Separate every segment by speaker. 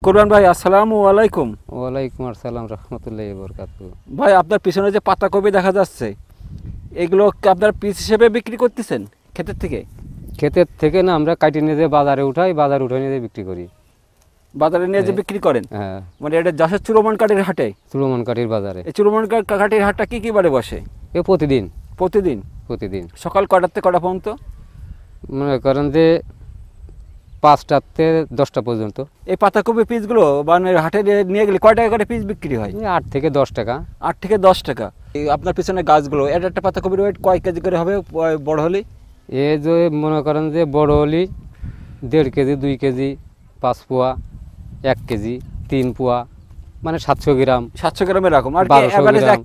Speaker 1: কোরবান ভাই, আসসালামু আলাইকুম।
Speaker 2: ওয়ালাইকুম আসসালাম রহমতুল্লাহি ওয়া বারাকাতুহু।
Speaker 1: ভাই, আপনার পিছনে যে পাতাকপি দেখা যাচ্ছে, এগুলো কি আপনার পিস হিসেবে বিক্রি করতেছেন ক্ষেতের থেকে?
Speaker 2: ক্ষেতের থেকে না, আমরা কাটি নিয়ে যে বাজারে উঠাই, বাজারে উঠে নিয়ে বিক্রি করি।
Speaker 1: বাজারে নিয়ে যে বিক্রি করেন?
Speaker 2: হ্যাঁ,
Speaker 1: মানে এটা যশোর চুরমান কাঠির হাটে?
Speaker 2: চুরমান কাঠির বাজারে।
Speaker 1: এই চুরমান কাঠির হাটটা কি বারে বসে?
Speaker 2: এ প্রতিদিন
Speaker 1: প্রতিদিন?
Speaker 2: প্রতিদিন
Speaker 1: সকাল কটার থেকে কটা পর্যন্ত?
Speaker 2: মনে করেন যে 5টা থেকে 10টা পর্যন্ত।
Speaker 1: এই পাতাকপি পিসগুলো মানে হাটে নিয়ে গেলে কয় টাকা করে পিস বিক্রি হয়?
Speaker 2: 8 থেকে 10 টাকা।
Speaker 1: 8 থেকে 10 টাকা। এই আপনার পিছনে গাছগুলো, এটা একটা পাতাকপির ওয়েট কয় কেজি করে হবে বড় হলে?
Speaker 2: এ যে মনে করেন যে বড় হলি 1.5 কেজি, 2 কেজি, 5 পোয়া, 1 কেজি, 3 পোয়া, মানে 700 গ্রাম।
Speaker 1: 700 গ্রাম এরকম আর কি। এভারেজ 1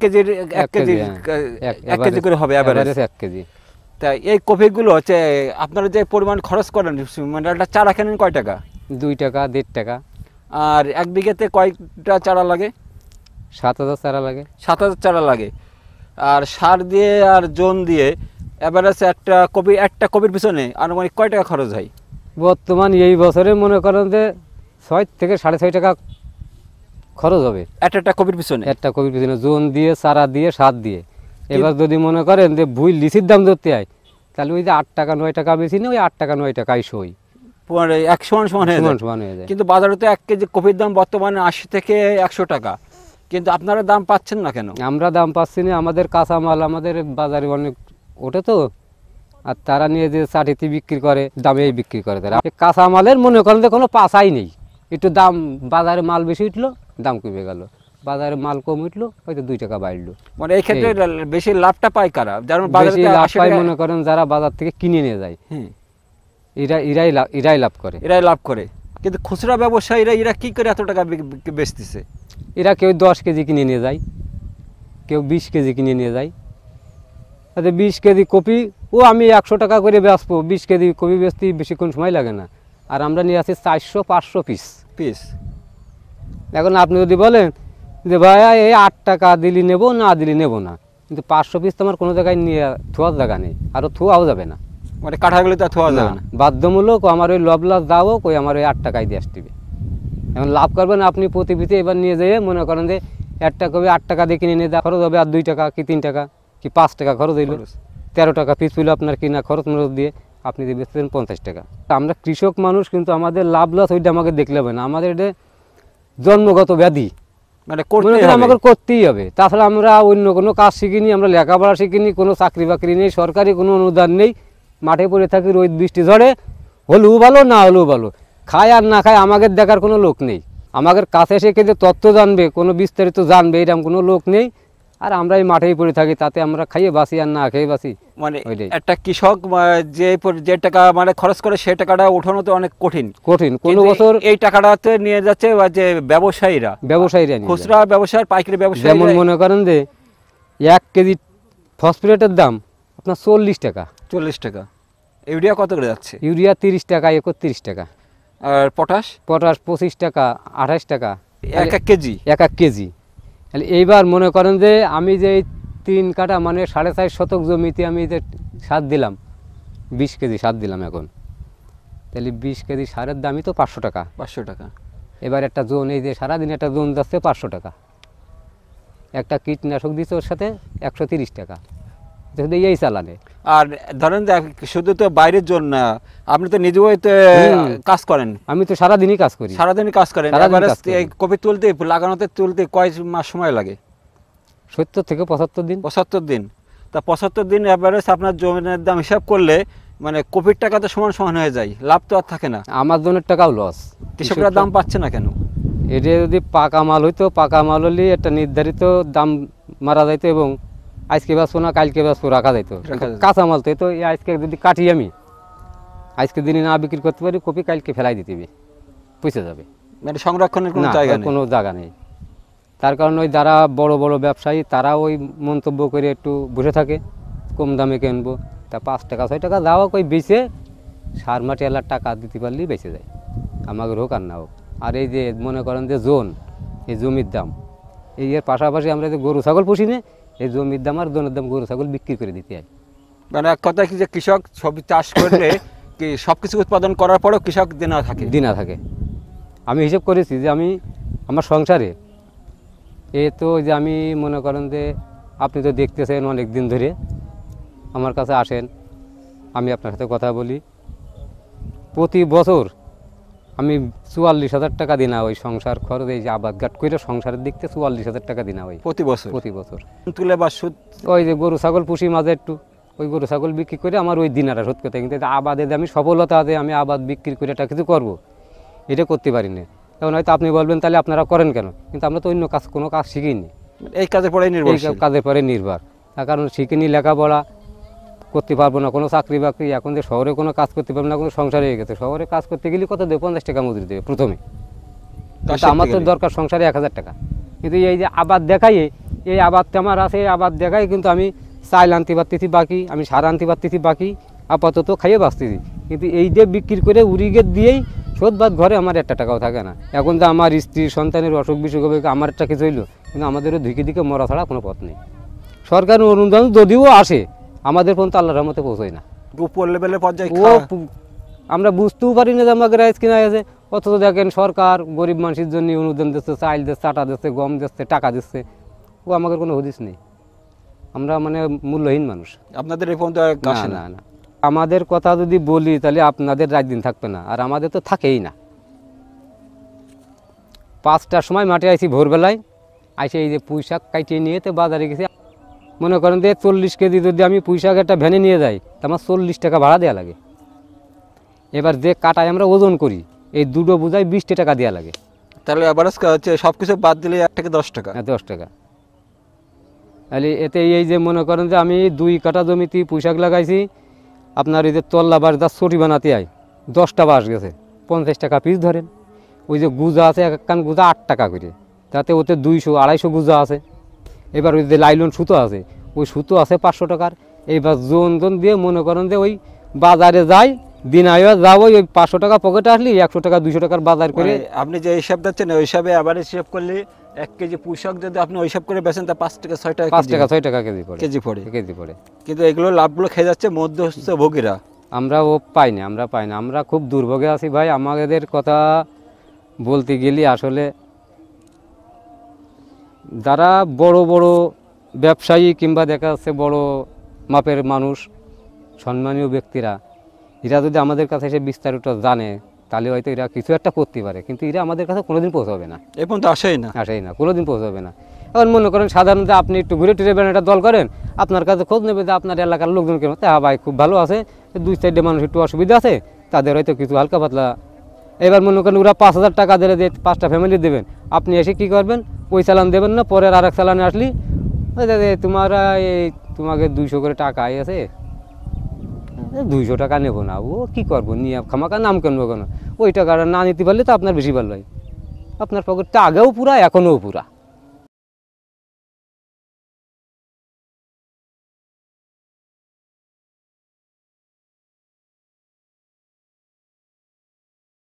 Speaker 1: কেজি করে হবে এভারেজ
Speaker 2: 1 কেজি।
Speaker 1: তা এই কপিগুলো হচ্ছে আপনারা যে পরিমাণ খরচ করেন, মানে একটা চারা কেনেন কয় টাকা?
Speaker 2: 2 টাকা, 1.5 টাকা।
Speaker 1: আর এক বিঘাতে কয়টা চারা লাগে?
Speaker 2: 7,000 চারা লাগে।
Speaker 1: 7,000 চারা লাগে। আর সার দিয়ে আর জোন দিয়ে এভারেজ একটা কপির পিছনে আনুমানিক কয় টাকা খরচ হয়?
Speaker 2: বর্তমান এই বছরে মনে করেন যে 6 থেকে 6.5 টাকা খরচ হবে
Speaker 1: একটা কপির পিছনে।
Speaker 2: একটা কপির পিছনে, জোন দিয়ে, চারা দিয়ে, সার দিয়ে। এবার যদি মনে করেন যে ভুই লিচির দাম ধরতে হয়, তাহলে ওই যে 8 টাকা 9 টাকা বেশি না, ওই 8 টাকা 9 টাকাই সই,
Speaker 1: এক সমান
Speaker 2: সমান হয়ে যায়।
Speaker 1: কিন্তু বাজারে তো 1 কেজি কপির দাম বর্তমানে 80 থেকে 100 টাকা, কিন্তু আপনারা দাম পাচ্ছেন না কেন?
Speaker 2: আমরা দাম পাচ্ছি না, আমাদের কাঁচামাল আমাদের বাজারে অনেক ওঠে তো, আর তারা নিয়ে যে চাটিতে বিক্রি করে, দামেই বিক্রি করে তারা। কাঁচামালের মনে করেন যে কোনো পাচাই নেই। একটু দাম, বাজারে মাল বেশি উঠলো, দাম কমে গেল, বাজারে মাল কম উঠলো, হয়তো 2 টাকা বাড়লো।
Speaker 1: মানে এই ক্ষেত্রে বেশি লাভটা পায় কারা? যারা
Speaker 2: বেশি লাভ পায় মনে করেন যারা বাজার থেকে কিনে নিয়ে যায়, এরাই লাভ করে।
Speaker 1: কিন্তু খুচরা ব্যবসায়ীরা এরা কি করে এত টাকা বেচতেছে?
Speaker 2: এরা কেউ 10 কেজি কিনে নিয়ে যায়, কেউ 20 কেজি কিনে নিয়ে যায়। তাতে 20 কেজি কপি আমি 100 টাকা করে বেচবো। 20 কেজি কপি বেচতে বেশিক্ষণ সময় লাগে না। আর আমরা নিয়ে আসি 400-500 পিস। এখন আপনি যদি বলেন যে ভাইয়া এই 8 টাকা দিলি নেবো, না দিলি নেবো না, কিন্তু 500 পিস তো আমার কোনো জায়গায় নিয়ে থোয়ার জায়গা নেই, আরও থোয়াও যাবে না।
Speaker 1: মানে কাঠাগুলো তো থোয়া যাবে না,
Speaker 2: বাধ্যমূলক আমার ওই লবলাস দাও কই আমার ওই 8 টাকায় দিয়ে আসতে হবে। এখন লাভ করবেন আপনি প্রতি পিসে। এবার নিয়ে যেয়ে মনে করেন যে একটা কপি 8 টাকা দিয়ে কিনে নিয়ে দেওয়া খরচ হবে আর 2 টাকা কি 3 টাকা কি 5 টাকা খরচ হইল। 13 টাকা পিস হইল আপনার কিনা খরচ মরচ দিয়ে, আপনি দিয়ে বেচতেন 50 টাকা। আমরা কৃষক মানুষ, কিন্তু আমাদের লাভ লস ওইটা আমাকে দেখলে হবে না। আমাদের এটা জন্মগত ব্যাধি, মানে আমাকে করতেই হবে। তাছাড়া আমরা অন্য কোনো কাজ শিখিনি, আমরা লেখাপড়া শিখিনি, কোনো চাকরি বাকরি নেই, সরকারি কোনো অনুদান নেই। মাঠে পড়ে থাকি রোদ বৃষ্টি ঝড়ে, হলেও ভালো না হলেও ভালো, খায় আর না খায় আমাদের দেখার কোনো লোক নেই। আমাদের কাছে এসে কিন্তু তথ্য জানবে, কোনো বিস্তারিত জানবে, এরকম কোনো লোক নেই। আর আমরা এই মাঠেই পড়ে থাকি, তাতে আমরা খাইয়ে বাঁচি আর না খেয়ে বাঁচি।
Speaker 1: মানে একটা কৃষক যে টাকা মানে খরচ করে, সেই টাকাটা ওঠানো তো অনেক কঠিন।
Speaker 2: কোনো বছর
Speaker 1: এই টাকাটাতে নিয়ে যাচ্ছে যে ব্যবসায়ীরা, খুচরা ব্যবসায়ী, পাইকারি ব্যবসায়ী।
Speaker 2: যেমন মনে করেন যে 1 কেজি ফসফেটের দাম আপনার 40 টাকা।
Speaker 1: 40 টাকা। ইউরিয়া কত করে যাচ্ছে?
Speaker 2: ইউরিয়া 30 টাকা, 31 টাকা।
Speaker 1: আর পটাশ
Speaker 2: 25 টাকা, 28 টাকা
Speaker 1: 1 কেজি।
Speaker 2: 1 কেজি। তাহলে এইবার মনে করেন যে আমি যে 3 কাঠা মানে 4.5 শতক জমিতে আমি যে সার দিলাম, 20 কেজি সার দিলাম এখন, তাহলে 20 কেজি সারের দামই তো 500 টাকা।
Speaker 1: 500 টাকা।
Speaker 2: এবার একটা জোন, এই যে সারাদিন একটা জোন যাচ্ছে 500 টাকা। একটা কীটনাশক দিচ্ছে ওর সাথে 130 টাকা, শুধু এই চালানে।
Speaker 1: আর ধরেন শুধু তো বাইরের জন্য, আপনি তো নিজেও কাজ করেন।
Speaker 2: আমি তো সারাদিনই কাজ করি।
Speaker 1: সারাদিনই কাজ করেন। কপি তুলতে, লাগানোতে তুলতে কয় মাস সময় লাগে?
Speaker 2: 70 থেকে 75 দিন।
Speaker 1: 75 দিন। তা 75 দিন এভারেজ আপনার জমির দাম হিসাব করলে মানে কপির টাকা তো সমান হয়ে যায়, লাভ তো আর থাকে না।
Speaker 2: আমার জনের টাকাও লস।
Speaker 1: কৃষকরা দাম পাচ্ছে না কেন?
Speaker 2: এটা যদি পাকা মাল হইতো, পাকা মাল হলে একটা নির্ধারিত দাম মারা যাইতো, এবং আজকে বেচবো না কালকে বেচবো রাখা যাইতো। কাঁচা মাল তো আজকে যদি কাটি আমি, আজকে দিনে না বিক্রি করতে পারি, কপি কালকে ফেলাই দিতে হবে, পচে যাবে।
Speaker 1: মানে সংরক্ষণের কোনো
Speaker 2: জায়গা নেই। তার কারণে ওই যারা বড় বড় ব্যবসায়ী, তারা ওই মন্তব্য করে একটু বসে থাকে, কম দামে কিনবো। তা 5 টাকা 6 টাকা যাওয়া কই বেচে সার মাটি এলার টাকা দিতে পারলেই বেঁচে যায়, আমাদের হোক আর না হোক। আর এই যে মনে করেন যে জোন, এই জমির দাম, এর পাশাপাশি আমরা যে গরু ছাগল পুষি না, এই জমির দাম আর জনের দাম গরু ছাগল বিক্রি করে দিতে হয়।
Speaker 1: মানে এক কথা কি, যে কৃষক সব চাষ করলে কি সব কিছু উৎপাদন করার পরেও কৃষক দিনা থাকে।
Speaker 2: আমি হিসেব করেছি যে আমি আমার সংসারে তো যে আমি মনে করেন যে আপনি তো দেখতেছেন অনেক দিন ধরে আমার কাছে আসেন, আমি আপনার সাথে কথা বলি। প্রতি বছর আমি 44,000 টাকা দিই না ওই সংসার খরচ, এই যে আবাদ ঘাট করে সংসারের দিক থেকে 44,000 টাকা দিই না ওই
Speaker 1: প্রতি বছর
Speaker 2: প্রতি বছর।
Speaker 1: তুলে বা সুদ?
Speaker 2: ওই যে গরু ছাগল পুষি মাঝে একটু, ওই গরু ছাগল বিক্রি করে আমার ওই দিনাটা শোধ করতে হয়। কিন্তু আবাদে যে আমি সফলতা আছে আমি আবাদ বিক্রি করে একটা কিছু করবো, এটা করতে পারি না। এখন হয়তো আপনি বলবেন তাহলে আপনারা করেন কেন, কিন্তু আমরা তো অন্য কাজ কোনো কাজ শিখিনি,
Speaker 1: এই কাজের পরেই
Speaker 2: এই
Speaker 1: নির্ভরশীল।
Speaker 2: কাজের পরে নির্ভর। তার কারণ শিখিনি, লেখাপড়া করতে পারবো না, কোনো চাকরি বাকরি, এখন যে শহরে কোনো কাজ করতে পারবো না, কোনো সংসার হয়ে গেছে। শহরে কাজ করতে গেলে কত দেবে? 50 টাকা মজুরি দেবে প্রথমে। কিন্তু আমার তো দরকার সংসারে 1000 টাকা। কিন্তু এই যে আবাদ দেখাই, এই আবাদটা আমার আছে, এই আবাদ দেখাই কিন্তু আমি চাল আনতে পারতেছি বাকি, আমি সার আনতে পারতেছি বাকি, আপাতত খাইয়ে বাঁচতেছি। কিন্তু এই যে বিক্রি করে উড়িগে দিয়েই শোধ বাদ, ঘরে আমার 1 টাকাও থাকে না। এখন তো আমার স্ত্রী সন্তানের অসুখ বিসুখ হবে, আমার একটা কিছু হইলো, কিন্তু আমাদেরও দিকে দিকে মরা ছাড়া কোনো পথ নেই। সরকারি অনুদান যদিও আসে, আমাদের পর্যন্ত আল্লাহর রহমতে পৌঁছয় না।
Speaker 1: উপর লেভেলের পর্যায়ে
Speaker 2: আমরা বুঝতেও পারি না যে আমাকে রাইস কিনা আছে। অথচ দেখেন সরকার গরিব মানুষের জন্য অনুদান দিচ্ছে, চাল দিচ্ছে, আটা দিচ্ছে, গম দিচ্ছে, টাকা দিচ্ছে, ও আমাদের কোনো হদিস নেই। আমরা মানে মূল্যহীন মানুষ।
Speaker 1: আপনাদের এই পর্যন্ত
Speaker 2: না না না, আমাদের কথা যদি বলি তাহলে আপনাদের রাত দিন থাকবে না, আর আমাদের তো থাকেই না। 5টার সময় মাঠে আইছি ভোরবেলায়, আইসে এই যে পুঁই শাক কাটিয়ে নিয়ে তো বাজারে গেছি। মনে করেন যে 40 কেজি যদি আমি পুঁই শাক একটা ভ্যানে নিয়ে যাই, তা আমার 40 টাকা ভাড়া দেওয়া লাগে। এবার যে কাটায় আমরা ওজন করি, এই দুটো বোঝায় 20 টাকা দেওয়া লাগে।
Speaker 1: তাহলে এভারেজ হচ্ছে সব কিছু বাদ দিলে 1 থেকে 10 টাকা।
Speaker 2: 10 টাকা। তাহলে এতে এই যে মনে করেন যে আমি 2 কাঠা জমিতে পুঁই শাক লাগাইছি, আপনার এই যে তল্লা বাঁশ দা ছড়ি বানাতে আয় 10টা বাঁশ গেছে 50 টাকা পিস ধরেন। ওই যে গুজা আছে, এক কান গুজা 8 টাকা করে, তাতে ওতে 200-250 গুজা আছে। এবার ওই যে লাইলন সুতো আছে, ওই সুতো আছে 500 টাকার। এইবার জন দিয়ে মনে করেন যে ওই বাজারে যাই, দিন আয়া যাবো, ওই 500 টাকা পকেটে আসলি 100 টাকা 200 টাকার বাজার করে।
Speaker 1: আপনি যে হিসাব দিচ্ছেন ওই হিসাবে এভারেজ হিসাব করলে 1 কেজি পোশাক যদি আপনি ওই হিসাব করে বেচেন তা 5 টাকা 6 টাকা
Speaker 2: 5 টাকা 6 টাকা কেজি পড়ে,
Speaker 1: কেজি পড়ে।
Speaker 2: পড়ে।
Speaker 1: কিন্তু এগুলো লাভগুলো খেয়ে যাচ্ছে মধ্যস্থভোগীরা।
Speaker 2: আমরা পাই না, আমরা খুব দুর্ভোগে আছি ভাই। আমাদের কথা বলতে গেলে আসলে যারা বড় বড় ব্যবসায়ী কিংবা দেখা যাচ্ছে বড় মাপের মানুষ, সম্মানীয় ব্যক্তিরা, এরা যদি আমাদের কাছে এসে বিস্তারিত জানে তাহলে হয়তো এরা কিছু একটা করতে পারে। কিন্তু এরা আমাদের কাছে কোনোদিন পৌঁছাবে না,
Speaker 1: এই পর্যন্ত আসেই না,
Speaker 2: কোনোদিন পৌঁছাবে না। এখন মনে করেন সাধারণত আপনি একটু ঘুরে টুরে বেড়ান, একটা দল করেন, আপনার কাছে খোঁজ নেবে যে আপনার এলাকার লোকজন কেন, হ্যাঁ ভাই খুব ভালো আছে, 2-4টে মানুষ একটু অসুবিধা আছে, তাদের হয়তো কিছু হালকা পাতলা। এবার মনে করেন ওরা 5,000 টাকা দিলে যে 5টা ফ্যামিলি দেবেন, আপনি এসে কি করবেন, ওই চালান দেবেন না, পরের আরেক চালানে আসলি তোমাকে 200 করে টাকা আছে, 200 টাকা নেবো না, ও কী করবো নিয়ে খামাকা নাম কেনবো কেন, ওই টাকাটা না নিতে পারলে তো আপনার বেশি ভালো হয়। আপনার পকেটটা আগেও পুরা, এখনও পুরা।